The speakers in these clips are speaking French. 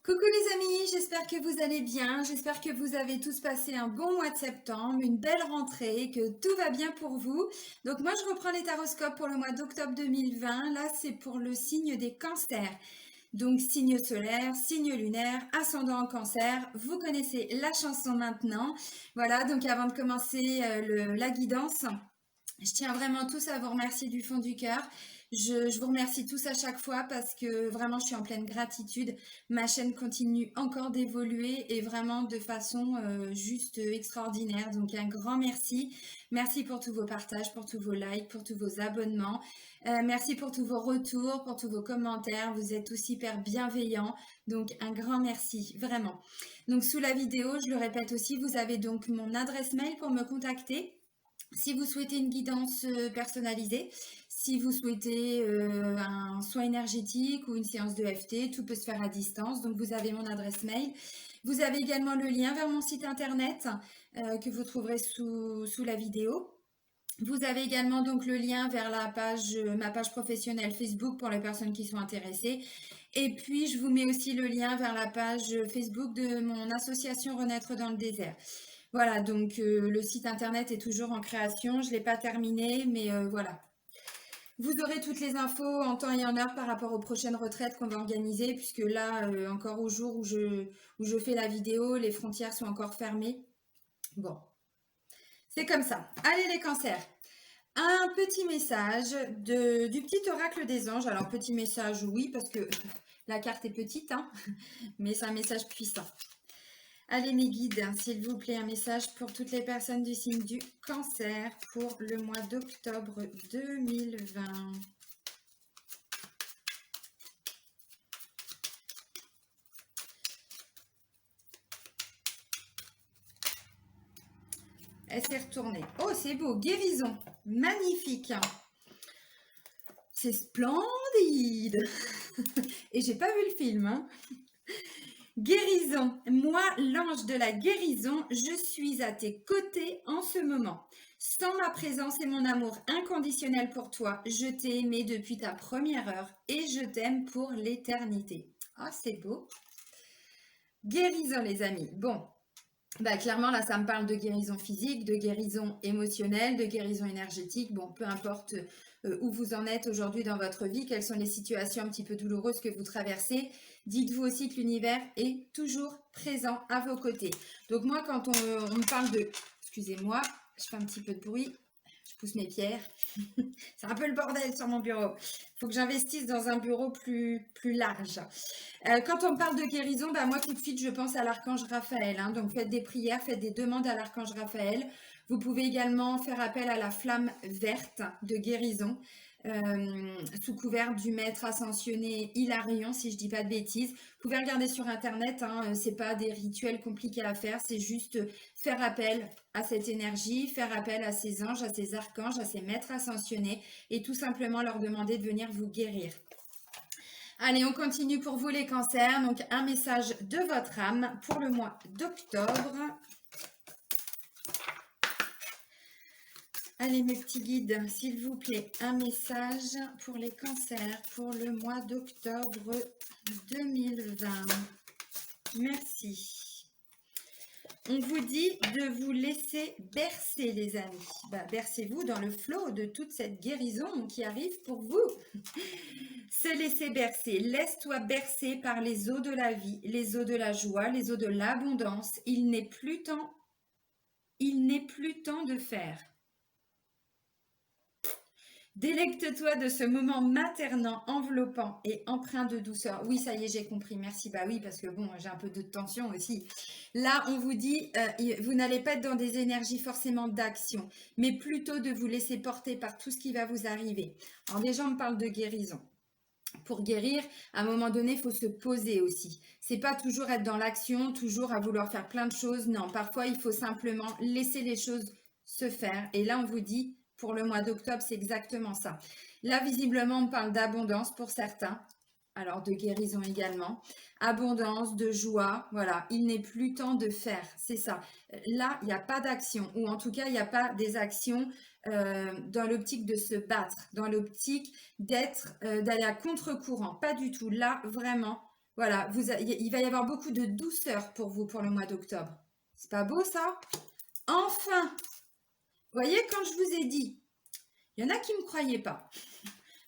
Coucou les amis, j'espère que vous allez bien, j'espère que vous avez tous passé un bon mois de septembre, une belle rentrée, que tout va bien pour vous. Donc moi je reprends les taroscopes pour le mois d'octobre 2020, là c'est pour le signe des cancers. Donc signe solaire, signe lunaire, ascendant en cancer, vous connaissez la chanson maintenant. Voilà, donc avant de commencer la guidance, je tiens vraiment tous à vous remercier du fond du cœur. Je vous remercie tous à chaque fois parce que vraiment je suis en pleine gratitude. Ma chaîne continue encore d'évoluer et vraiment de façon juste extraordinaire. Donc un grand merci. Merci pour tous vos partages, pour tous vos likes, pour tous vos abonnements. Merci pour tous vos retours, pour tous vos commentaires. Vous êtes tous hyper bienveillants. Donc un grand merci, vraiment. Donc sous la vidéo, je le répète aussi, vous avez donc mon adresse mail pour me contacter. Si vous souhaitez une guidance personnalisée, si vous souhaitez un soin énergétique ou une séance de FT, tout peut se faire à distance. Donc vous avez mon adresse mail. Vous avez également le lien vers mon site internet que vous trouverez sous la vidéo. Vous avez également donc le lien vers ma page professionnelle Facebook pour les personnes qui sont intéressées. Et puis je vous mets aussi le lien vers la page Facebook de mon association Renaître dans le désert. Voilà, donc le site internet est toujours en création, je ne l'ai pas terminé, mais voilà. Vous aurez toutes les infos en temps et en heure par rapport aux prochaines retraites qu'on va organiser, puisque là, encore au jour où je fais la vidéo, les frontières sont encore fermées. Bon, c'est comme ça. Allez les cancers. Un petit message du petit oracle des anges. Alors, petit message, oui, parce que la carte est petite, hein, mais c'est un message puissant. Allez mes guides, s'il vous plaît, un message pour toutes les personnes du signe du cancer pour le mois d'octobre 2020. Elle s'est retournée. Oh, c'est beau, guérison, magnifique. C'est splendide. Et j'ai pas vu le film, hein. Guérison, moi, l'ange de la guérison, je suis à tes côtés en ce moment. Sans ma présence et mon amour inconditionnel pour toi, je t'ai aimé depuis ta première heure et je t'aime pour l'éternité. Ah, c'est beau. Guérison, les amis. Bon, bah, clairement, là, ça me parle de guérison physique, de guérison émotionnelle, de guérison énergétique. Bon, peu importe où vous en êtes aujourd'hui dans votre vie, quelles sont les situations un petit peu douloureuses que vous traversez. Dites-vous aussi que l'univers est toujours présent à vos côtés. Donc moi, quand on me parle de... Excusez-moi, je fais un petit peu de bruit. Je pousse mes pierres. C'est un peu le bordel sur mon bureau. Il faut que j'investisse dans un bureau plus large. Quand on parle de guérison, bah moi tout de suite je pense à l'archange Raphaël. Hein. Donc faites des prières, faites des demandes à l'archange Raphaël. Vous pouvez également faire appel à la flamme verte de guérison sous couvert du maître ascensionné Hilarion, si je dis pas de bêtises. Vous pouvez regarder sur internet, hein, c'est pas des rituels compliqués à faire, c'est juste faire appel à cette énergie, faire appel à ces anges, à ces archanges, à ces maîtres ascensionnés et tout simplement leur demander de venir vous guérir. Allez, on continue pour vous les cancers. Donc, un message de votre âme pour le mois d'octobre. Allez, mes petits guides, s'il vous plaît, un message pour les cancers pour le mois d'octobre 2020. Merci. On vous dit de vous laisser bercer, les amis. Bah, bercez-vous dans le flot de toute cette guérison qui arrive pour vous. Se laisser bercer. Laisse-toi bercer par les eaux de la vie, les eaux de la joie, les eaux de l'abondance. Il n'est plus temps de faire. Délecte-toi de ce moment maternant, enveloppant et empreint de douceur. Oui, ça y est, j'ai compris. Merci. Bah oui, parce que bon, j'ai un peu de tension aussi. Là, on vous dit, vous n'allez pas être dans des énergies forcément d'action, mais plutôt de vous laisser porter par tout ce qui va vous arriver. Alors, des gens me parlent de guérison. Pour guérir, à un moment donné, il faut se poser aussi. C'est pas toujours être dans l'action, toujours à vouloir faire plein de choses. Non, parfois, il faut simplement laisser les choses se faire. Et là, on vous dit, pour le mois d'octobre, c'est exactement ça. Là, visiblement, on parle d'abondance pour certains. Alors, de guérison également. Abondance, de joie. Voilà, il n'est plus temps de faire. C'est ça. Là, il n'y a pas d'action. Ou en tout cas, il n'y a pas des actions dans l'optique de se battre. Dans l'optique d'aller à contre-courant. Pas du tout. Là, vraiment, Voilà, il va y avoir beaucoup de douceur pour vous pour le mois d'octobre. C'est pas beau ça? Enfin, vous voyez, quand je vous ai dit, il y en a qui ne me croyaient pas.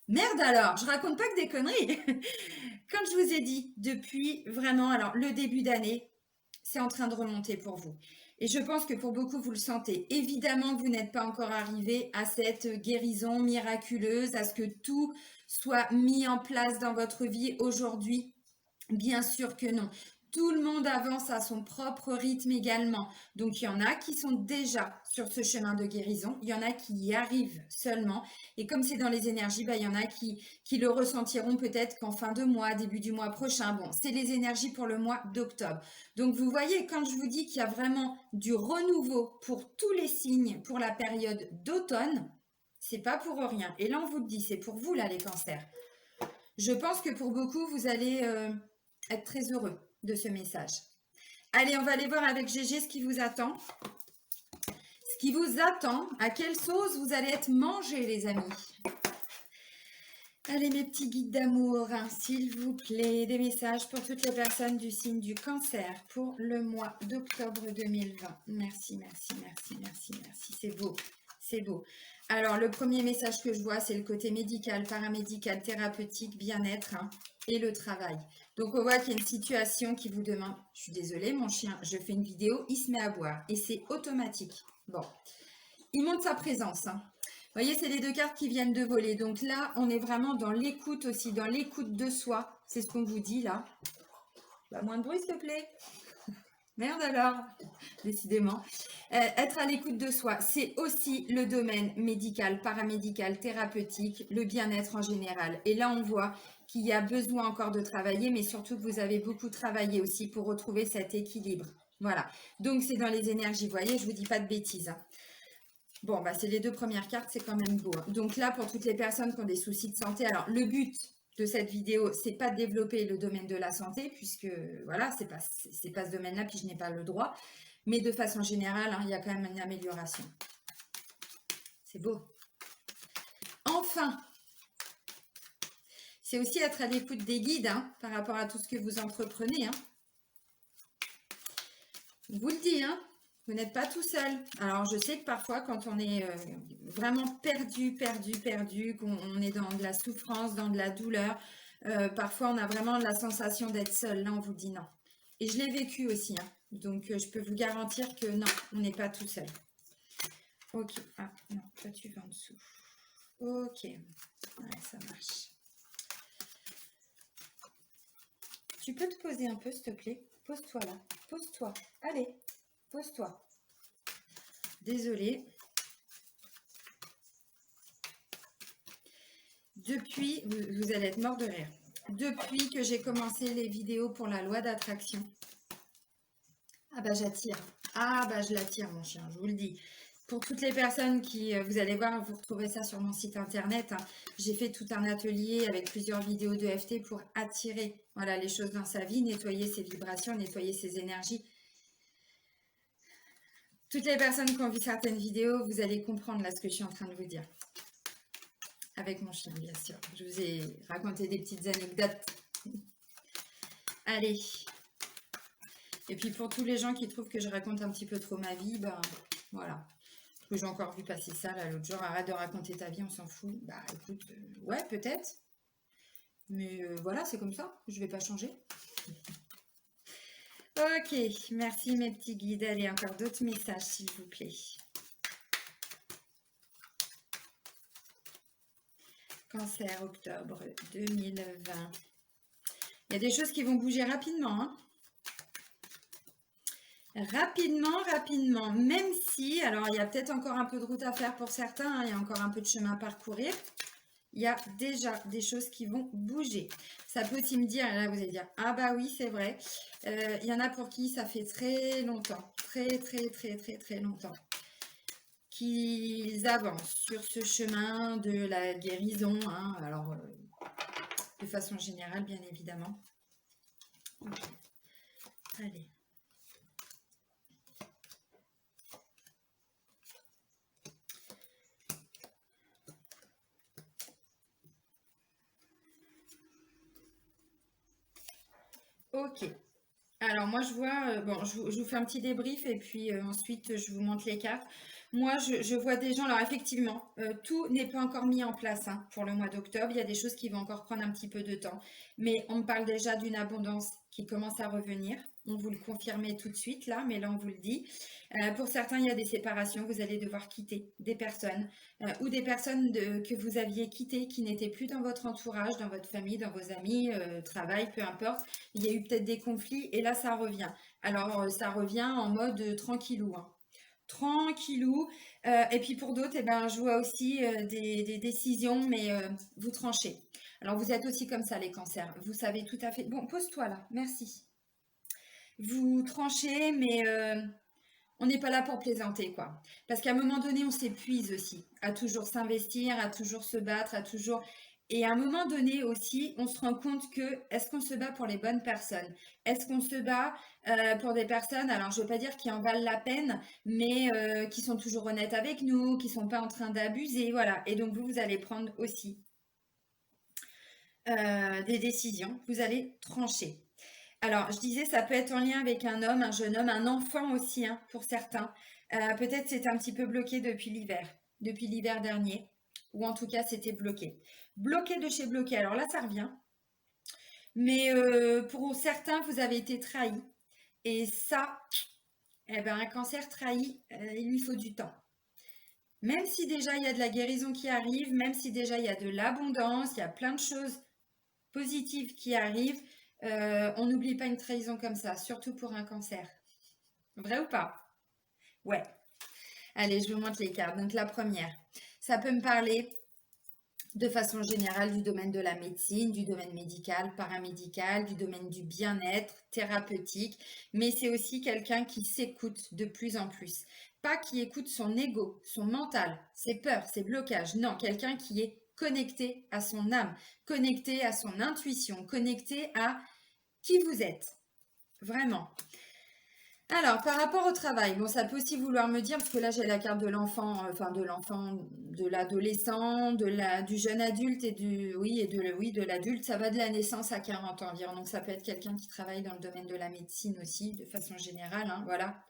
Merde alors, je raconte pas que des conneries. Quand je vous ai dit, depuis vraiment, alors le début d'année, c'est en train de remonter pour vous. Et je pense que pour beaucoup, vous le sentez. Évidemment que vous n'êtes pas encore arrivé à cette guérison miraculeuse, à ce que tout soit mis en place dans votre vie aujourd'hui. Bien sûr que non. Tout le monde avance à son propre rythme également. Donc, il y en a qui sont déjà sur ce chemin de guérison. Il y en a qui y arrivent seulement. Et comme c'est dans les énergies, il y en a qui le ressentiront peut-être qu'en fin de mois, début du mois prochain. Bon, c'est les énergies pour le mois d'octobre. Donc, vous voyez, quand je vous dis qu'il y a vraiment du renouveau pour tous les signes pour la période d'automne, c'est pas pour rien. Et là, on vous le dit, c'est pour vous, là, les cancers. Je pense que pour beaucoup, vous allez être très heureux de ce message. Allez, on va aller voir avec Gégé ce qui vous attend. Ce qui vous attend, à quelle sauce vous allez être mangés, les amis. Allez, mes petits guides d'amour, hein, s'il vous plaît, des messages pour toutes les personnes du signe du cancer pour le mois d'octobre 2020. Merci, merci, merci, merci, merci. C'est beau, c'est beau. Alors, le premier message que je vois, c'est le côté médical, paramédical, thérapeutique, bien-être et le travail. Donc, on voit qu'il y a une situation qui vous demande, je suis désolée, mon chien, je fais une vidéo, il se met à boire et c'est automatique. Bon, il montre sa présence. Vous voyez, c'est les deux cartes qui viennent de voler. Donc là, on est vraiment dans l'écoute aussi, dans l'écoute de soi. C'est ce qu'on vous dit là. Bah, moins de bruit, s'il te plaît. Merde alors, décidément. Être à l'écoute de soi, c'est aussi le domaine médical, paramédical, thérapeutique, le bien-être en général. Et là, on voit qu'il y a besoin encore de travailler, mais surtout que vous avez beaucoup travaillé aussi pour retrouver cet équilibre. Voilà. Donc, c'est dans les énergies. Vous voyez, je ne vous dis pas de bêtises. Bon, bah, c'est les deux premières cartes, c'est quand même beau. Donc là, pour toutes les personnes qui ont des soucis de santé, alors le but de cette vidéo, c'est pas de développer le domaine de la santé, puisque voilà, c'est pas ce domaine-là, puis je n'ai pas le droit. Mais de façon générale, il y a quand même une amélioration. C'est beau. Enfin, c'est aussi être à l'écoute des guides par rapport à tout ce que vous entreprenez. Je vous le dis, vous n'êtes pas tout seul. Alors, je sais que parfois, quand on est vraiment perdu, qu'on est dans de la souffrance, dans de la douleur, parfois, on a vraiment la sensation d'être seul. Là, on vous dit non. Et je l'ai vécu aussi. Donc, je peux vous garantir que non, on n'est pas tout seul. Ok. Ah, non, toi, tu vas en dessous. Ok. Ouais, ça marche. Tu peux te poser un peu, s'il te plaît? Pose-toi là. Pose-toi. Allez. Pose-toi. Désolée. Depuis, vous allez être mort de rire. Depuis que j'ai commencé les vidéos pour la loi d'attraction, ah bah j'attire. Ah bah je l'attire mon chien, je vous le dis. Pour toutes les personnes qui, vous allez voir, vous retrouvez ça sur mon site internet. J'ai fait tout un atelier avec plusieurs vidéos de FT pour attirer voilà, les choses dans sa vie, nettoyer ses vibrations, nettoyer ses énergies. Toutes les personnes qui ont vu certaines vidéos, vous allez comprendre là ce que je suis en train de vous dire. Avec mon chien, bien sûr. Je vous ai raconté des petites anecdotes. Allez. Et puis pour tous les gens qui trouvent que je raconte un petit peu trop ma vie, ben voilà. Parce que j'ai encore vu passer ça là l'autre jour. Arrête de raconter ta vie, on s'en fout. Bah écoute, ouais, peut-être. Mais voilà, c'est comme ça. Je vais pas changer. Ok, merci mes petits guides. Allez, encore d'autres messages, s'il vous plaît. Cancer, octobre 2020. Il y a des choses qui vont bouger rapidement. Rapidement, même si, alors il y a peut-être encore un peu de route à faire pour certains, il y a encore un peu de chemin à parcourir. Il y a déjà des choses qui vont bouger. Ça peut aussi me dire, là vous allez dire, ah bah oui c'est vrai, il y en a pour qui ça fait très longtemps, très longtemps, qu'ils avancent sur ce chemin de la guérison, alors de façon générale bien évidemment. Okay. Allez. Ok. Alors moi je vois, bon, je vous fais un petit débrief et puis ensuite je vous montre les cartes. Moi je vois des gens, alors effectivement, tout n'est pas encore mis en place hein, pour le mois d'octobre. Il y a des choses qui vont encore prendre un petit peu de temps. Mais on me parle déjà d'une abondance qui commence à revenir. On vous le confirmait tout de suite là, mais là on vous le dit. Pour certains, il y a des séparations. Vous allez devoir quitter des personnes ou des personnes que vous aviez quittées qui n'étaient plus dans votre entourage, dans votre famille, dans vos amis, travail, peu importe. Il y a eu peut-être des conflits et là, ça revient. Alors, ça revient en mode tranquillou, hein. Tranquillou. Et puis pour d'autres, eh ben, je vois aussi des décisions, mais vous tranchez. Alors, vous êtes aussi comme ça, les cancers. Vous savez tout à fait. Bon, pose-toi là. Merci. Vous tranchez, mais on n'est pas là pour plaisanter, quoi. Parce qu'à un moment donné, on s'épuise aussi à toujours s'investir, à toujours se battre, à toujours. Et à un moment donné aussi, on se rend compte que est-ce qu'on se bat pour les bonnes personnes? Est-ce qu'on se bat pour des personnes, alors je ne veux pas dire qui en valent la peine, mais qui sont toujours honnêtes avec nous, qui ne sont pas en train d'abuser, voilà. Et donc vous allez prendre aussi des décisions, vous allez trancher. Alors, je disais, ça peut être en lien avec un homme, un jeune homme, un enfant aussi, hein, pour certains. Peut-être c'était un petit peu bloqué depuis l'hiver dernier, ou en tout cas, c'était bloqué. Bloqué de chez bloqué. Alors là, ça revient. Mais pour certains, vous avez été trahi. Et ça, eh ben, un cancer trahi, il lui faut du temps. Même si déjà il y a de la guérison qui arrive, même si déjà il y a de l'abondance, il y a plein de choses positives qui arrivent, on n'oublie pas une trahison comme ça, surtout pour un cancer. Vrai ou pas? Ouais. Allez, je vous montre les cartes. Donc la première, ça peut me parler de façon générale du domaine de la médecine, du domaine médical, paramédical, du domaine du bien-être, thérapeutique, mais c'est aussi quelqu'un qui s'écoute de plus en plus. Pas qui écoute son ego, son mental, ses peurs, ses blocages. Non, quelqu'un qui est connecté à son âme, connecté à son intuition, connecté à qui vous êtes. Vraiment. Alors, par rapport au travail, bon, ça peut aussi vouloir me dire, parce que là j'ai la carte de l'enfant, de l'adolescent, du jeune adulte et de l'adulte, ça va de la naissance à 40 ans environ. Donc ça peut être quelqu'un qui travaille dans le domaine de la médecine aussi, de façon générale, hein, voilà,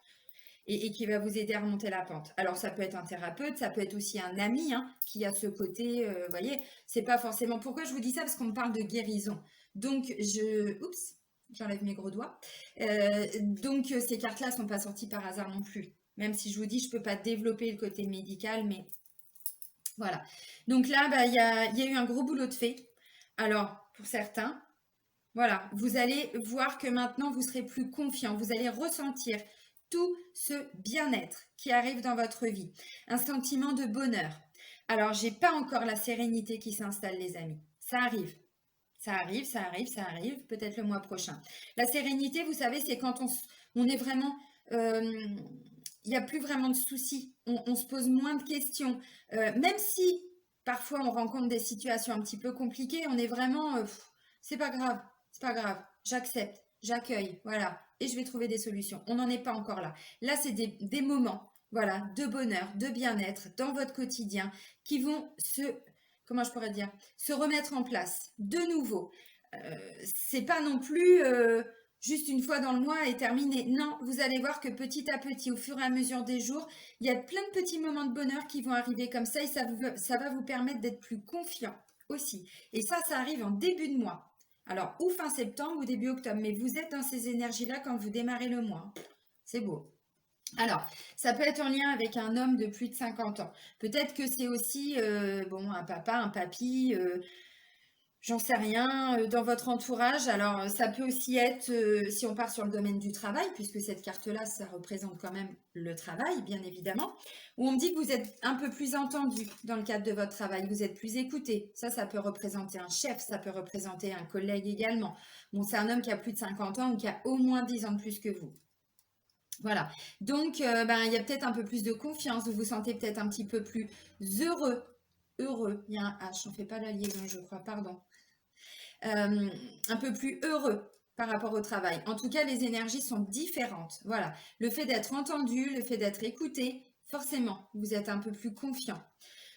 et qui va vous aider à remonter la pente. Alors ça peut être un thérapeute, ça peut être aussi un ami, hein, qui a ce côté, vous voyez, c'est pas forcément. Pourquoi je vous dis ça? Parce qu'on me parle de guérison. Donc oups, j'enlève mes gros doigts. Donc ces cartes-là sont pas sorties par hasard non plus. Même si je vous dis, je peux pas développer le côté médical, mais voilà. Donc là, bah, il y a eu un gros boulot de fait. Alors, pour certains, voilà, vous allez voir que maintenant, vous serez plus confiant. Vous allez ressentir tout ce bien-être qui arrive dans votre vie. Un sentiment de bonheur. Alors, j'ai pas encore la sérénité qui s'installe, les amis. Ça arrive. Ça arrive, ça arrive, ça arrive, peut-être le mois prochain. La sérénité, vous savez, c'est quand on est vraiment... Il n'y a plus vraiment de soucis, on se pose moins de questions. Même si parfois on rencontre des situations un petit peu compliquées, on est vraiment... c'est pas grave, c'est pas grave, j'accepte, j'accueille, voilà, et je vais trouver des solutions. On n'en est pas encore là. Là, c'est des moments, voilà, de bonheur, de bien-être dans votre quotidien qui vont comment je pourrais dire, se remettre en place de nouveau. C'est pas non plus juste une fois dans le mois et terminé. Non, vous allez voir que petit à petit, au fur et à mesure des jours, il y a plein de petits moments de bonheur qui vont arriver comme ça et ça va vous permettre d'être plus confiant aussi. Et ça arrive en début de mois. Alors, ou fin septembre ou début octobre, mais vous êtes dans ces énergies-là quand vous démarrez le mois. C'est beau. Alors, ça peut être en lien avec un homme de plus de 50 ans. Peut-être que c'est aussi bon, un papa, un papy, j'en sais rien, dans votre entourage. Alors, ça peut aussi être, si on part sur le domaine du travail, puisque cette carte-là, ça représente quand même le travail, bien évidemment, où on me dit que vous êtes un peu plus entendu dans le cadre de votre travail, vous êtes plus écouté. Ça peut représenter un chef, ça peut représenter un collègue également. Bon, c'est un homme qui a plus de 50 ans ou qui a au moins 10 ans de plus que vous. Voilà. Donc, il y a peut-être un peu plus de confiance. Vous vous sentez peut-être un petit peu plus heureux. Heureux. Il y a un H. On ne fait pas la liaison, je crois. Pardon. Un peu plus heureux par rapport au travail. En tout cas, les énergies sont différentes. Voilà. Le fait d'être entendu, le fait d'être écouté, forcément, vous êtes un peu plus confiant.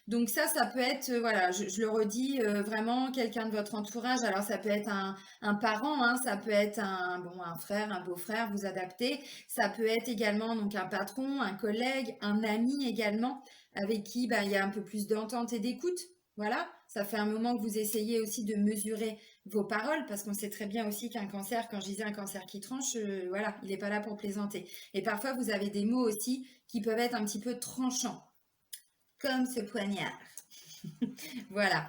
Donc ça peut être, voilà, je le redis, vraiment quelqu'un de votre entourage. Alors ça peut être un parent, hein, ça peut être un frère, un beau-frère, vous adaptez. Ça peut être également donc un patron, un collègue, un ami également, avec qui il y a un peu plus d'entente et d'écoute. Voilà, ça fait un moment que vous essayez aussi de mesurer vos paroles, parce qu'on sait très bien aussi qu'un cancer, quand je disais un cancer qui tranche, voilà, il n'est pas là pour plaisanter. Et parfois, vous avez des mots aussi qui peuvent être un petit peu tranchants, comme ce poignard. Voilà.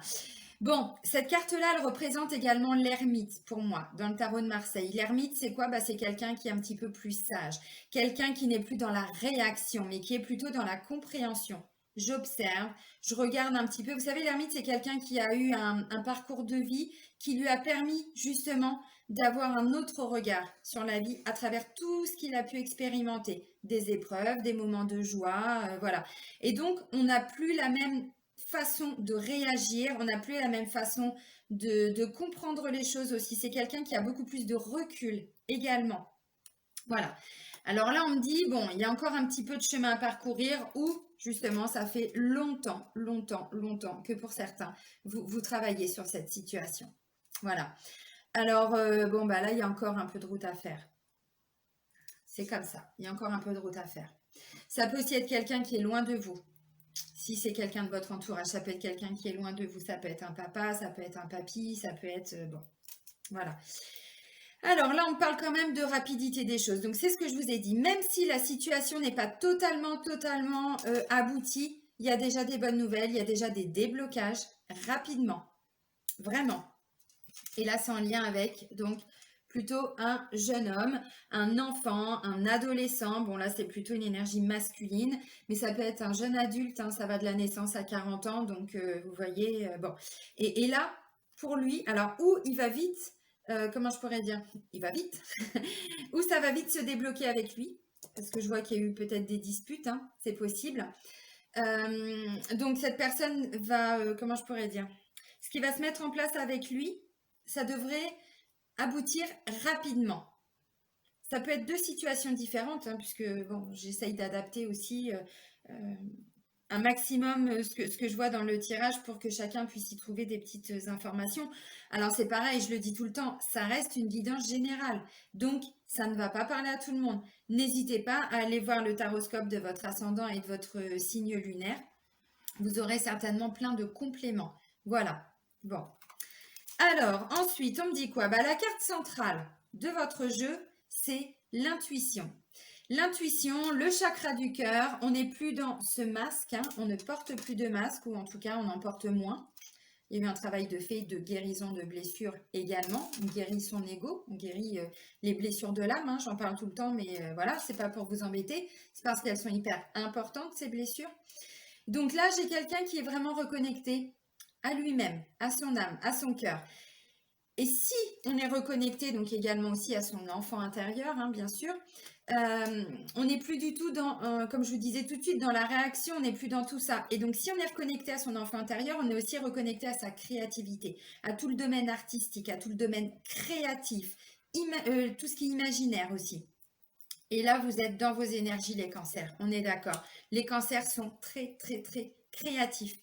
Bon, cette carte-là, elle représente également l'ermite pour moi, dans le tarot de Marseille. L'ermite, c'est quoi? C'est quelqu'un qui est un petit peu plus sage, quelqu'un qui n'est plus dans la réaction, mais qui est plutôt dans la compréhension. J'observe, je regarde un petit peu. Vous savez, l'ermite, c'est quelqu'un qui a eu un parcours de vie qui lui a permis justement d'avoir un autre regard sur la vie à travers tout ce qu'il a pu expérimenter, des épreuves, des moments de joie, voilà. Et donc, on n'a plus la même façon de réagir, on n'a plus la même façon de comprendre les choses aussi. C'est quelqu'un qui a beaucoup plus de recul également. Voilà. Alors là, on me dit, bon, il y a encore un petit peu de chemin à parcourir ou justement, ça fait longtemps que pour certains, vous travaillez sur cette situation. Voilà. Alors, bon, là, il y a encore un peu de route à faire. C'est comme ça. Il y a encore un peu de route à faire. Ça peut aussi être quelqu'un qui est loin de vous. Si c'est quelqu'un de votre entourage, ça peut être quelqu'un qui est loin de vous, ça peut être un papa, ça peut être un papy, ça peut être... bon, voilà. Alors là, on parle quand même de rapidité des choses. Donc, c'est ce que je vous ai dit. Même si la situation n'est pas totalement aboutie, il y a déjà des bonnes nouvelles, il y a déjà des déblocages rapidement. Vraiment. Et là, c'est en lien avec, donc, plutôt un jeune homme, un enfant, un adolescent. Bon, là, c'est plutôt une énergie masculine, mais ça peut être un jeune adulte, hein, ça va de la naissance à 40 ans, donc vous voyez, bon. Et là, pour lui, alors, où il va vite, comment je pourrais dire? Il va vite, ou ça va vite se débloquer avec lui, parce que je vois qu'il y a eu peut-être des disputes, hein, c'est possible. Donc, cette personne va, comment je pourrais dire? Ce qui va se mettre en place avec lui, ça devrait aboutir rapidement. Ça peut être deux situations différentes, hein, puisque bon, j'essaye d'adapter aussi un maximum ce que je vois dans le tirage pour que chacun puisse y trouver des petites informations. Alors c'est pareil, je le dis tout le temps, ça reste une guidance générale. Donc ça ne va pas parler à tout le monde. N'hésitez pas à aller voir le taroscope de votre ascendant et de votre signe lunaire. Vous aurez certainement plein de compléments. Voilà. Bon. Alors, ensuite, on me dit quoi? La carte centrale de votre jeu, c'est l'intuition. L'intuition, le chakra du cœur, on n'est plus dans ce masque, hein, on ne porte plus de masque, ou en tout cas, on en porte moins. Il y a eu un travail de fait de guérison de blessures également. On guérit son ego, on guérit les blessures de l'âme, hein, j'en parle tout le temps, mais voilà, c'est pas pour vous embêter, c'est parce qu'elles sont hyper importantes, ces blessures. Donc là, j'ai quelqu'un qui est vraiment reconnecté à lui-même, à son âme, à son cœur. Et si on est reconnecté donc également aussi à son enfant intérieur, hein, bien sûr, on n'est plus du tout dans, comme je vous disais tout de suite, dans la réaction, on n'est plus dans tout ça. Et donc si on est reconnecté à son enfant intérieur, on est aussi reconnecté à sa créativité, à tout le domaine artistique, à tout le domaine créatif, tout ce qui est imaginaire aussi. Et là, vous êtes dans vos énergies, les cancers, on est d'accord. Les cancers sont très créatifs.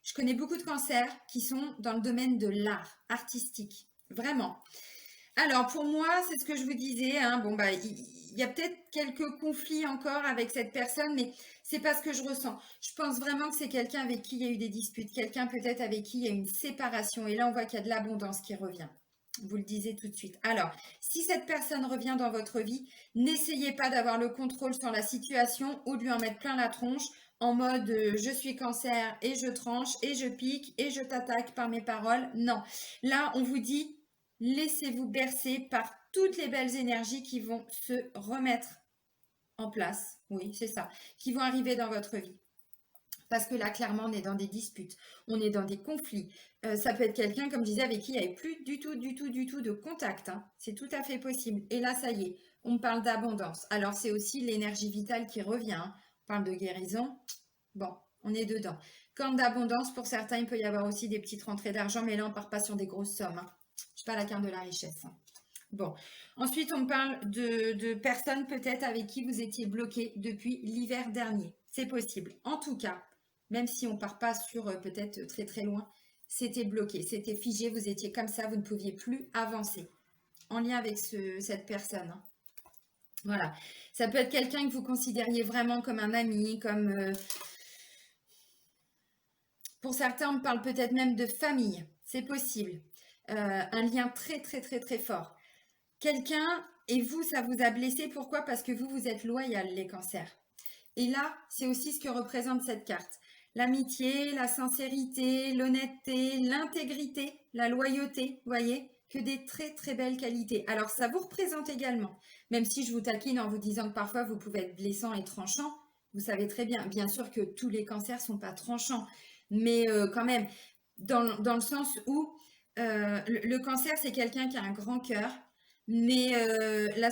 Je connais beaucoup de cancers qui sont dans le domaine de l'art artistique, vraiment. Alors, pour moi, c'est ce que je vous disais, hein, bon, il y a peut-être quelques conflits encore avec cette personne, mais c'est pas ce que je ressens. Je pense vraiment que c'est quelqu'un avec qui il y a eu des disputes, quelqu'un peut-être avec qui il y a eu une séparation, et là, on voit qu'il y a de l'abondance qui revient. Vous le disiez tout de suite. Alors, si cette personne revient dans votre vie, n'essayez pas d'avoir le contrôle sur la situation ou de lui en mettre plein la tronche en mode je suis cancer et je tranche et je pique et je t'attaque par mes paroles. Non. Là, on vous dit, laissez-vous bercer par toutes les belles énergies qui vont se remettre en place. Oui, c'est ça. Qui vont arriver dans votre vie. Parce que là, clairement, on est dans des disputes, on est dans des conflits. Ça peut être quelqu'un, comme je disais, avec qui il n'y avait plus du tout de contact, hein. C'est tout à fait possible. Et là, ça y est, on me parle d'abondance. Alors, c'est aussi l'énergie vitale qui revient, hein. On parle de guérison. Bon, on est dedans. Comme d'abondance, pour certains, il peut y avoir aussi des petites rentrées d'argent, mais là, on ne part pas sur des grosses sommes, hein. Je ne suis pas la carte de la richesse, hein. Bon, ensuite, on me parle de personnes peut-être avec qui vous étiez bloqué depuis l'hiver dernier. C'est possible. En tout cas, Même si on ne part pas sur peut-être très très loin, c'était bloqué, c'était figé, vous étiez comme ça, vous ne pouviez plus avancer en lien avec cette personne, hein. Voilà. Ça peut être quelqu'un que vous considériez vraiment comme un ami, comme... pour certains, on me parle peut-être même de famille. C'est possible. Un lien très, très, très, très fort. Quelqu'un, et vous, ça vous a blessé. Pourquoi? Parce que vous, vous êtes loyal, les cancers. Et là, c'est aussi ce que représente cette carte. L'amitié, la sincérité, l'honnêteté, l'intégrité, la loyauté, voyez, que des très très belles qualités. Alors ça vous représente également, même si je vous taquine en vous disant que parfois vous pouvez être blessant et tranchant, vous savez très bien, bien sûr que tous les cancers sont pas tranchants, mais quand même, dans le sens où le cancer, c'est quelqu'un qui a un grand cœur, mais la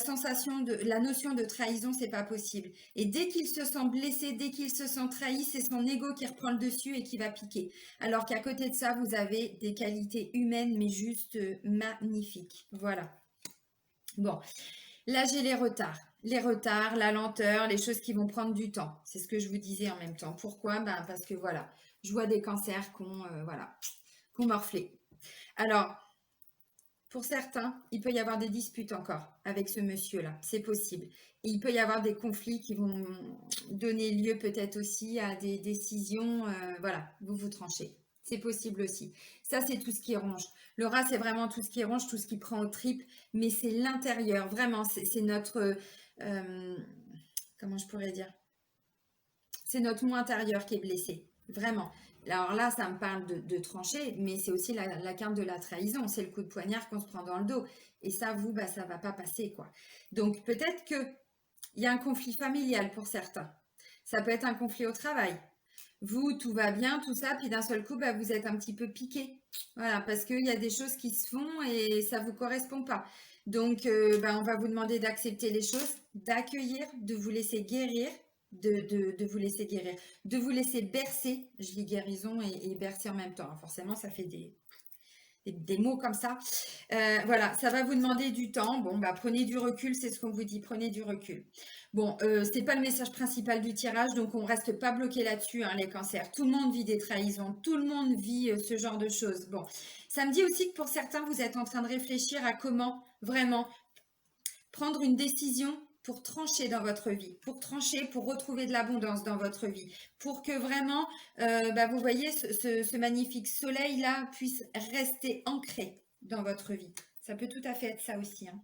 notion de trahison, c'est pas possible. Et dès qu'il se sent blessé, dès qu'il se sent trahi, c'est son ego qui reprend le dessus et qui va piquer. Alors qu'à côté de ça, vous avez des qualités humaines, mais juste magnifiques. Voilà. Bon, là j'ai les retards. Les retards, la lenteur, les choses qui vont prendre du temps. C'est ce que je vous disais en même temps. Pourquoi? Ben, parce que voilà, je vois des cancers voilà, qu'on morflé. Alors, pour certains, il peut y avoir des disputes encore avec ce monsieur-là, c'est possible. Et il peut y avoir des conflits qui vont donner lieu peut-être aussi à des décisions, voilà, vous vous tranchez. C'est possible aussi. Ça, c'est tout ce qui ronge. Le rat, c'est vraiment tout ce qui ronge, tout ce qui prend au tripes, mais c'est l'intérieur, vraiment, c'est notre, euh, comment je pourrais dire? C'est notre moi intérieur qui est blessé, vraiment. Alors là, ça me parle de trancher, mais c'est aussi la carte de la trahison, c'est le coup de poignard qu'on se prend dans le dos. Et ça, vous, bah, ça va pas passer, quoi. Donc peut-être qu'il y a un conflit familial pour certains. Ça peut être un conflit au travail. Vous, tout va bien, tout ça, puis d'un seul coup, bah, vous êtes un petit peu piqué. Voilà, parce qu'il y a des choses qui se font et ça ne vous correspond pas. Donc, bah, on va vous demander d'accepter les choses, d'accueillir, de vous laisser guérir, de vous laisser guérir, de vous laisser bercer. Je dis guérison et bercer en même temps. Forcément, ça fait des mots comme ça. Voilà, ça va vous demander du temps. Bon, bah, prenez du recul, c'est ce qu'on vous dit, prenez du recul. Bon, c'est pas le message principal du tirage, donc on reste pas bloqué là-dessus, hein, les cancers. Tout le monde vit des trahisons, tout le monde vit ce genre de choses. Bon, ça me dit aussi que pour certains, vous êtes en train de réfléchir à comment vraiment prendre une décision pour trancher dans votre vie, pour trancher, pour retrouver de l'abondance dans votre vie, pour que vraiment, bah, vous voyez, ce magnifique soleil-là puisse rester ancré dans votre vie. Ça peut tout à fait être ça aussi, hein.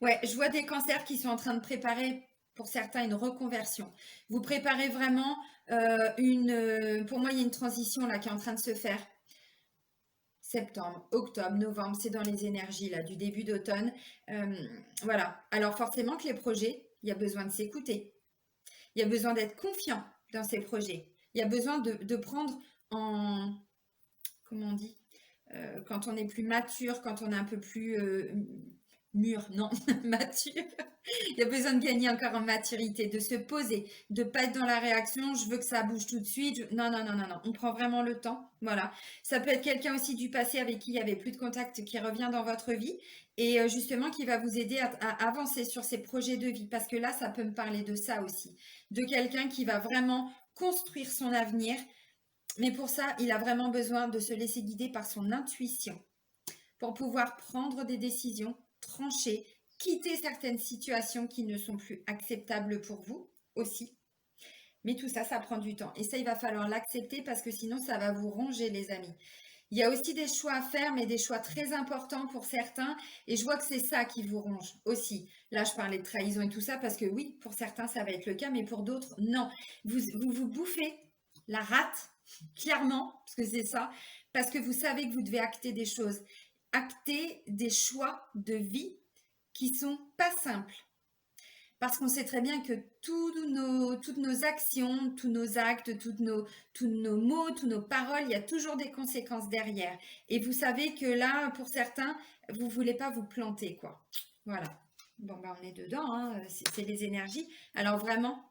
Ouais, je vois des cancers qui sont en train de préparer, pour certains, une reconversion. Vous préparez vraiment pour moi, il y a une transition là qui est en train de se faire. Septembre, octobre, novembre, c'est dans les énergies là, du début d'automne. Voilà. Alors forcément que les projets, il y a besoin de s'écouter. Il y a besoin d'être confiant dans ces projets. Il y a besoin de prendre en, comment on dit, quand on est plus mature, quand on est un peu plus mûr, non, mature. Il y a besoin de gagner encore en maturité, de se poser, de pas être dans la réaction, je veux que ça bouge tout de suite. Non, non, non, non, non. On prend vraiment le temps. Voilà. Ça peut être quelqu'un aussi du passé avec qui il n'y avait plus de contact qui revient dans votre vie et justement qui va vous aider à avancer sur ces projets de vie. Parce que là, ça peut me parler de ça aussi. De quelqu'un qui va vraiment construire son avenir. Mais pour ça, il a vraiment besoin de se laisser guider par son intuition pour pouvoir prendre des décisions, trancher, quitter certaines situations qui ne sont plus acceptables pour vous aussi. Mais tout ça, ça prend du temps. Et ça, il va falloir l'accepter parce que sinon, ça va vous ronger, les amis. Il y a aussi des choix à faire, mais des choix très importants pour certains. Et je vois que c'est ça qui vous ronge aussi. Là, je parlais de trahison et tout ça parce que oui, pour certains, ça va être le cas, mais pour d'autres, non. Vous bouffez la rate, clairement, parce que c'est ça, parce que vous savez que vous devez acter des choses, acter des choix de vie qui sont pas simples. Parce qu'on sait très bien que toutes nos actions, tous nos actes, tous nos mots, toutes nos paroles, il y a toujours des conséquences derrière. Et vous savez que là, pour certains, vous ne voulez pas vous planter, quoi. Voilà. Bon, ben, on est dedans, hein, c'est les énergies. Alors vraiment,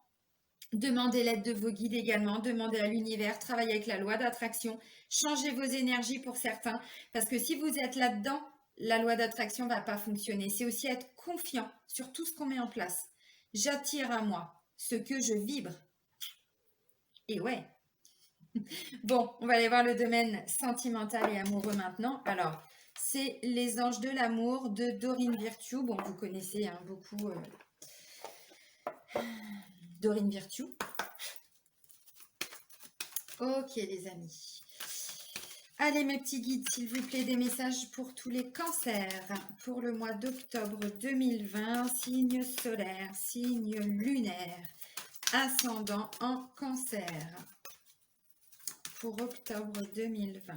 demandez l'aide de vos guides également, demandez à l'univers, travaillez avec la loi d'attraction, changez vos énergies pour certains. Parce que si vous êtes là-dedans, la loi d'attraction ne va pas fonctionner. C'est aussi être confiant sur tout ce qu'on met en place. J'attire à moi ce que je vibre. Et ouais. Bon, on va aller voir le domaine sentimental et amoureux maintenant. Alors, c'est Les Anges de l'amour de Dorine Virtue. Bon, vous connaissez hein, beaucoup Dorine Virtue. Ok, les amis. Allez, mes petits guides, s'il vous plaît, des messages pour tous les cancers. Pour le mois d'octobre 2020, signe solaire, signe lunaire, ascendant en cancer. Pour octobre 2020.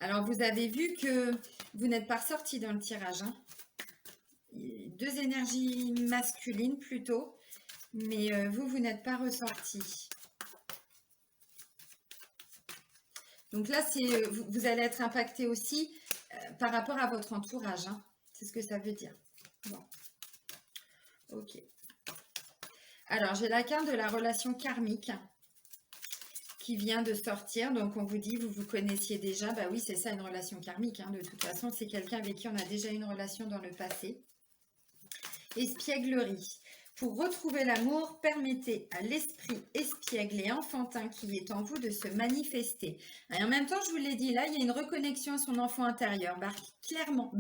Alors, vous avez vu que vous n'êtes pas ressorti dans le tirage. Hein. Deux énergies masculines plutôt, mais vous n'êtes pas ressorti. Donc là, vous allez être impacté aussi par rapport à votre entourage. Hein. C'est ce que ça veut dire. Bon. Ok. Alors, j'ai la carte de la relation karmique qui vient de sortir. Donc, on vous dit, vous vous connaissiez déjà. Bah oui, c'est ça, une relation karmique. Hein. De toute façon, c'est quelqu'un avec qui on a déjà une relation dans le passé. Espièglerie. Pour retrouver l'amour, permettez à l'esprit espiègle et enfantin qui est en vous de se manifester. Et en même temps, je vous l'ai dit, là, il y a une reconnexion à son enfant intérieur. Bah, clairement,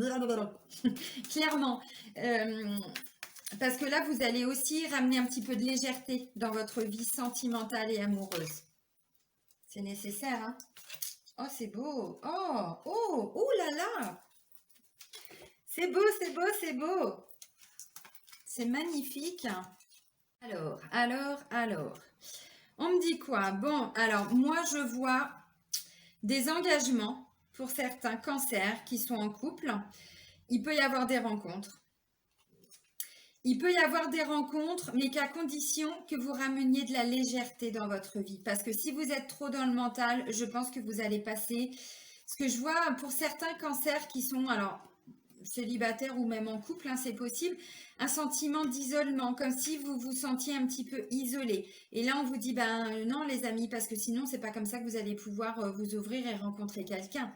clairement. Parce que là, vous allez aussi ramener un petit peu de légèreté dans votre vie sentimentale et amoureuse. C'est nécessaire, hein? Oh, c'est beau. Oh là là. C'est beau, c'est beau, c'est beau. C'est magnifique. Alors. On me dit quoi? Bon, alors, moi, je vois des engagements pour certains cancers qui sont en couple. Il peut y avoir des rencontres. Il peut y avoir des rencontres, mais qu'à condition que vous rameniez de la légèreté dans votre vie. Parce que si vous êtes trop dans le mental, je pense que vous allez passer... Ce que je vois pour certains cancers qui sont, alors, célibataires ou même en couple, hein, c'est possible, un sentiment d'isolement, comme si vous vous sentiez un petit peu isolé. Et là, on vous dit, ben non les amis, parce que sinon, c'est pas comme ça que vous allez pouvoir vous ouvrir et rencontrer quelqu'un.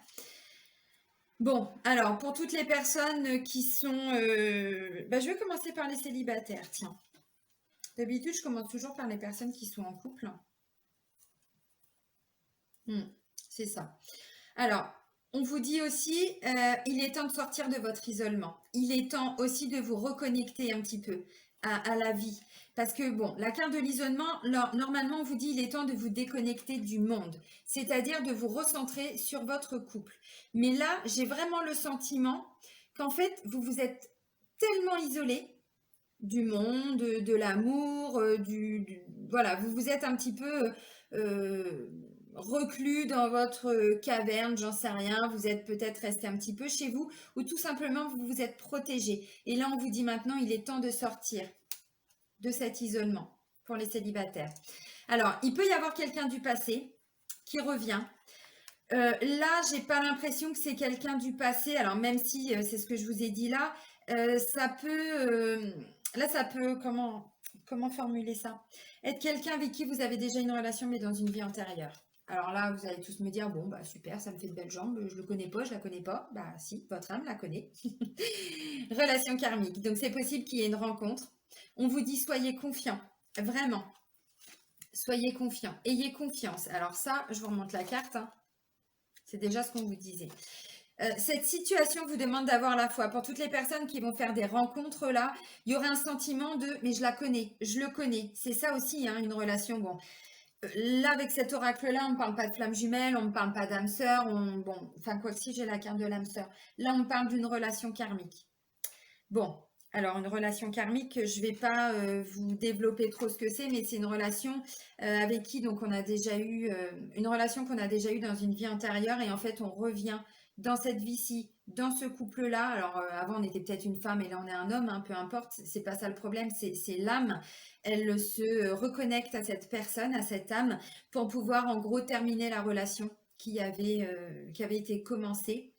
Bon, alors, pour toutes les personnes qui sont... je vais commencer par les célibataires, tiens. D'habitude, je commence toujours par les personnes qui sont en couple. C'est ça. Alors, on vous dit aussi, il est temps de sortir de votre isolement. Il est temps aussi de vous reconnecter un petit peu à la vie. Parce que, bon, la carte de l'isolement, normalement, on vous dit, il est temps de vous déconnecter du monde. C'est-à-dire de vous recentrer sur votre couple. Mais là, j'ai vraiment le sentiment qu'en fait, vous vous êtes tellement isolé du monde, de l'amour, voilà, vous vous êtes un petit peu reclus dans votre caverne, j'en sais rien, vous êtes peut-être resté un petit peu chez vous, ou tout simplement vous vous êtes protégé. Et là, on vous dit maintenant, il est temps de sortir de cet isolement pour les célibataires. Alors, il peut y avoir quelqu'un du passé qui revient. Là, j'ai pas l'impression que c'est quelqu'un du passé. Alors, même si c'est ce que je vous ai dit là, ça peut... là, ça peut... Comment formuler ça? Être quelqu'un avec qui vous avez déjà une relation, mais dans une vie antérieure. Alors là, vous allez tous me dire, bon, bah super, ça me fait de belles jambes, je le connais pas, je la connais pas. Bah si, votre âme la connaît. Relation karmique. Donc, c'est possible qu'il y ait une rencontre. On vous dit, soyez confiants. Vraiment. Soyez confiants. Ayez confiance. Alors ça, je vous remonte la carte, hein. C'est déjà ce qu'on vous disait. Cette situation vous demande d'avoir la foi. Pour toutes les personnes qui vont faire des rencontres là, il y aurait un sentiment de « mais je la connais, je le connais ». C'est ça aussi, hein, une relation. Bon, là, avec cet oracle-là, on ne parle pas de flamme jumelle, on ne parle pas d'âme sœur. Bon, enfin, quoi que si, j'ai la carte de l'âme sœur. Là, on parle d'une relation karmique. Bon, alors une relation karmique, je ne vais pas vous développer trop ce que c'est, mais c'est une relation avec qui donc on a déjà eu une relation qu'on a déjà eue dans une vie antérieure et en fait on revient dans cette vie-ci, dans ce couple-là. Alors avant on était peut-être une femme et là on est un homme, hein, peu importe, c'est pas ça le problème, c'est l'âme. Elle se reconnecte à cette personne, à cette âme, pour pouvoir en gros terminer la relation qui avait été commencée.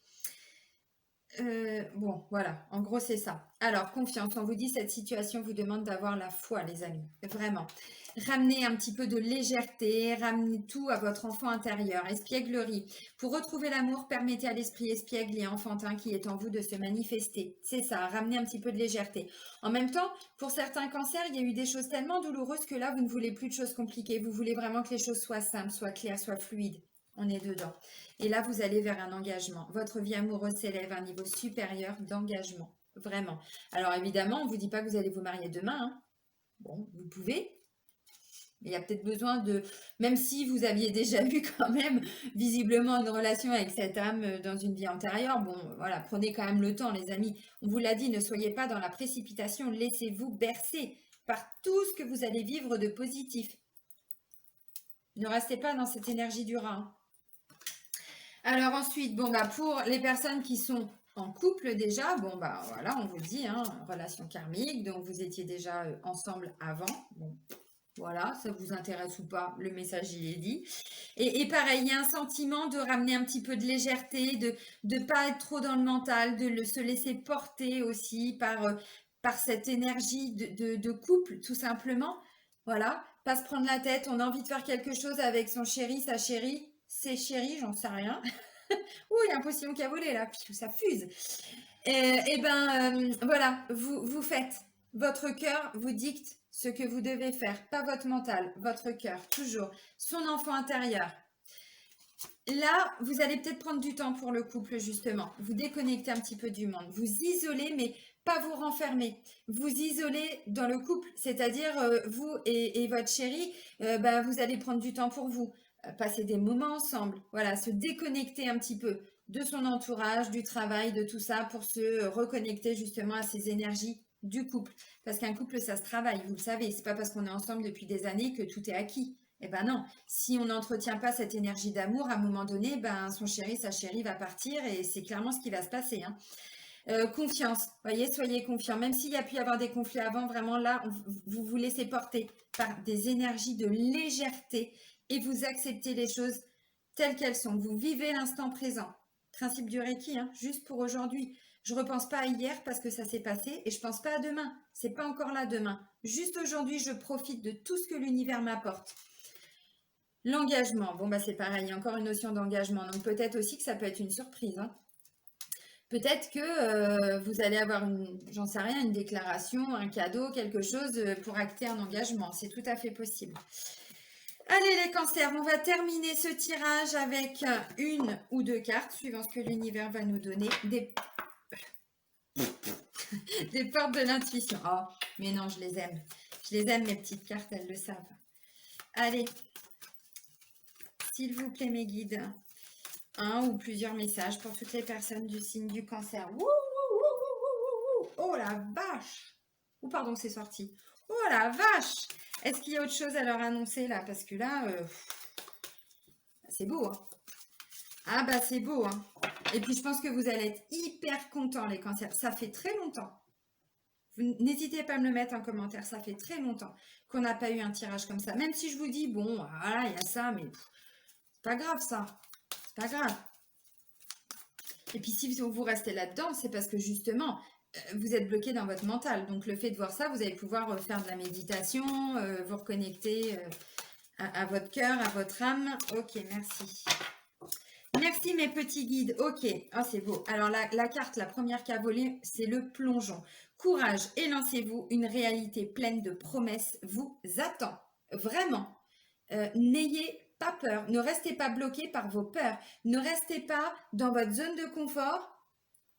bon, voilà, en gros, c'est ça. Alors, confiance, on vous dit, cette situation vous demande d'avoir la foi, les amis, vraiment. Ramenez un petit peu de légèreté, ramenez tout à votre enfant intérieur, espièglerie. Pour retrouver l'amour, permettez à l'esprit espiègle et enfantin qui est en vous de se manifester. C'est ça, ramenez un petit peu de légèreté. En même temps, pour certains cancers, il y a eu des choses tellement douloureuses que là, vous ne voulez plus de choses compliquées. Vous voulez vraiment que les choses soient simples, soient claires, soient fluides. On est dedans. Et là, vous allez vers un engagement. Votre vie amoureuse s'élève à un niveau supérieur d'engagement. Vraiment. Alors évidemment, on ne vous dit pas que vous allez vous marier demain, hein. Bon, vous pouvez. Mais il y a peut-être besoin de... Même si vous aviez déjà eu quand même visiblement une relation avec cette âme dans une vie antérieure, bon, voilà, prenez quand même le temps, les amis. On vous l'a dit, ne soyez pas dans la précipitation. Laissez-vous bercer par tout ce que vous allez vivre de positif. Ne restez pas dans cette énergie du rat, hein. Alors ensuite, bon, bah, pour les personnes qui sont en couple déjà, bon, bah voilà, on vous le dit, hein, relation karmique, donc vous étiez déjà ensemble avant. Bon, voilà, ça vous intéresse ou pas, le message il est dit. Et pareil, il y a un sentiment de ramener un petit peu de légèreté, de ne pas être trop dans le mental, de se laisser porter aussi par cette énergie de couple, tout simplement. Voilà, pas se prendre la tête, on a envie de faire quelque chose avec son chéri, sa chérie, ses chéris, j'en sais rien. Ouh, il y a un postillon qui a volé là, puis ça fuse. Et ben voilà, vous faites. Votre cœur vous dicte ce que vous devez faire, pas votre mental, votre cœur, toujours. Son enfant intérieur. Là, vous allez peut-être prendre du temps pour le couple, justement. Vous déconnectez un petit peu du monde. Vous isolez, mais pas vous renfermer. Vous isolez dans le couple, c'est-à-dire vous et votre chéri, bah, vous allez prendre du temps pour vous, passer des moments ensemble. Voilà, se déconnecter un petit peu de son entourage, du travail, de tout ça, pour se reconnecter justement à ces énergies du couple. Parce qu'un couple, ça se travaille, vous le savez. C'est pas parce qu'on est ensemble depuis des années que tout est acquis. Eh ben non, si on n'entretient pas cette énergie d'amour, à un moment donné, ben son chéri, sa chérie va partir et c'est clairement ce qui va se passer, hein. Confiance, voyez, soyez confiants. Même s'il y a pu y avoir des conflits avant, vraiment là, vous vous laissez porter par des énergies de légèreté et vous acceptez les choses telles qu'elles sont. Vous vivez l'instant présent. Principe du Reiki, hein, juste pour aujourd'hui. Je ne repense pas à hier parce que ça s'est passé et je ne pense pas à demain. C'est pas encore là demain. Juste aujourd'hui, je profite de tout ce que l'univers m'apporte. L'engagement, bon bah c'est pareil, il y a encore une notion d'engagement, donc peut-être aussi que ça peut être une surprise, hein. Peut-être que vous allez avoir j'en sais rien, une déclaration, un cadeau, quelque chose pour acter un engagement, c'est tout à fait possible. Allez les cancers, on va terminer ce tirage avec une ou deux cartes, suivant ce que l'univers va nous donner, des portes de l'intuition. Oh, mais non, je les aime. Je les aime, mes petites cartes, elles le savent. Allez. S'il vous plaît, mes guides, un ou plusieurs messages pour toutes les personnes du signe du cancer. Wouh, wouh, wouh, wouh, wouh. Oh la vache! Oh, pardon, c'est sorti. Oh la vache! Est-ce qu'il y a autre chose à leur annoncer là? Parce que là, c'est beau, hein? Ah bah c'est beau, hein? Et puis je pense que vous allez être hyper contents, les cancers. Ça fait très longtemps. N'hésitez pas à me le mettre en commentaire. Ça fait très longtemps qu'on n'a pas eu un tirage comme ça. Même si je vous dis, bon, voilà, il y a ça, mais... pas grave ça, c'est pas grave. Et puis si vous restez là-dedans, c'est parce que justement, vous êtes bloqué dans votre mental. Donc le fait de voir ça, vous allez pouvoir faire de la méditation, vous reconnecter à votre cœur, à votre âme. Ok, merci. Merci mes petits guides. Ok, oh, c'est beau. Alors la carte, la première qui a volé, c'est le plongeon. Courage et lancez-vous, une réalité pleine de promesses vous attend. Vraiment. N'ayez pas peur, ne restez pas bloqué par vos peurs, ne restez pas dans votre zone de confort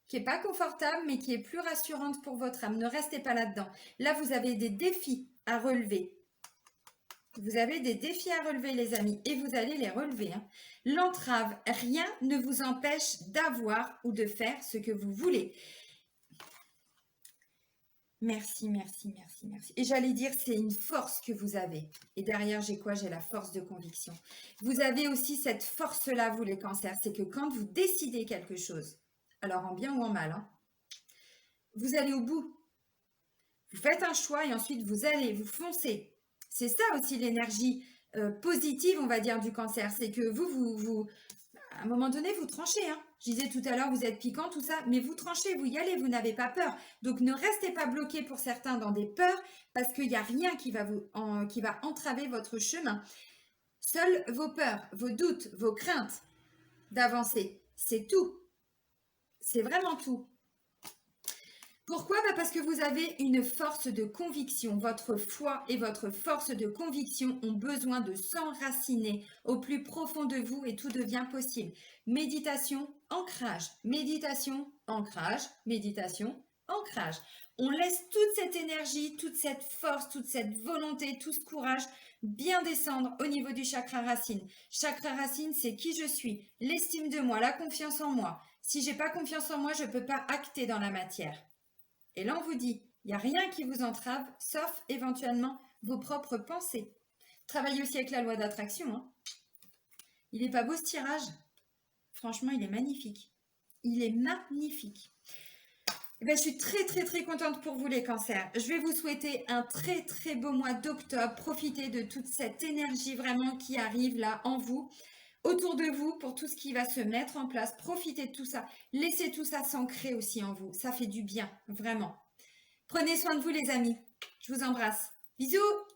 qui n'est pas confortable mais qui est plus rassurante pour votre âme, ne restez pas là-dedans. Là, vous avez des défis à relever. Vous avez des défis à relever, les amis, et vous allez les relever, hein. L'entrave, rien ne vous empêche d'avoir ou de faire ce que vous voulez. Merci, merci, merci, merci. Et j'allais dire, c'est une force que vous avez. Et derrière, j'ai quoi? J'ai la force de conviction. Vous avez aussi cette force-là, vous les cancers. C'est que quand vous décidez quelque chose, alors en bien ou en mal, hein, vous allez au bout. Vous faites un choix et ensuite vous allez, vous foncez. C'est ça aussi l'énergie positive, on va dire, du cancer. C'est que vous à un moment donné, vous tranchez. Hein. Je disais tout à l'heure, vous êtes piquant, tout ça, mais vous tranchez, vous y allez, vous n'avez pas peur. Donc, ne restez pas bloqué pour certains dans des peurs parce qu'il n'y a rien qui va entraver votre chemin. Seules vos peurs, vos doutes, vos craintes d'avancer. C'est tout. C'est vraiment tout. Pourquoi? Parce que vous avez une force de conviction. Votre foi et votre force de conviction ont besoin de s'enraciner au plus profond de vous et tout devient possible. Méditation, ancrage. Méditation, ancrage. Méditation, ancrage. On laisse toute cette énergie, toute cette force, toute cette volonté, tout ce courage bien descendre au niveau du chakra racine. Chakra racine, c'est qui je suis, l'estime de moi, la confiance en moi. Si j'ai pas confiance en moi, je ne peux pas acter dans la matière. Et là, on vous dit, il n'y a rien qui vous entrave, sauf éventuellement vos propres pensées. Travaillez aussi avec la loi d'attraction. Hein. Il n'est pas beau ce tirage? Franchement, il est magnifique. Il est magnifique. Eh bien, je suis très contente pour vous les cancers. Je vais vous souhaiter un très beau mois d'octobre. Profitez de toute cette énergie vraiment qui arrive là en vous, autour de vous, pour tout ce qui va se mettre en place. Profitez de tout ça. Laissez tout ça s'ancrer aussi en vous. Ça fait du bien, vraiment. Prenez soin de vous les amis. Je vous embrasse. Bisous!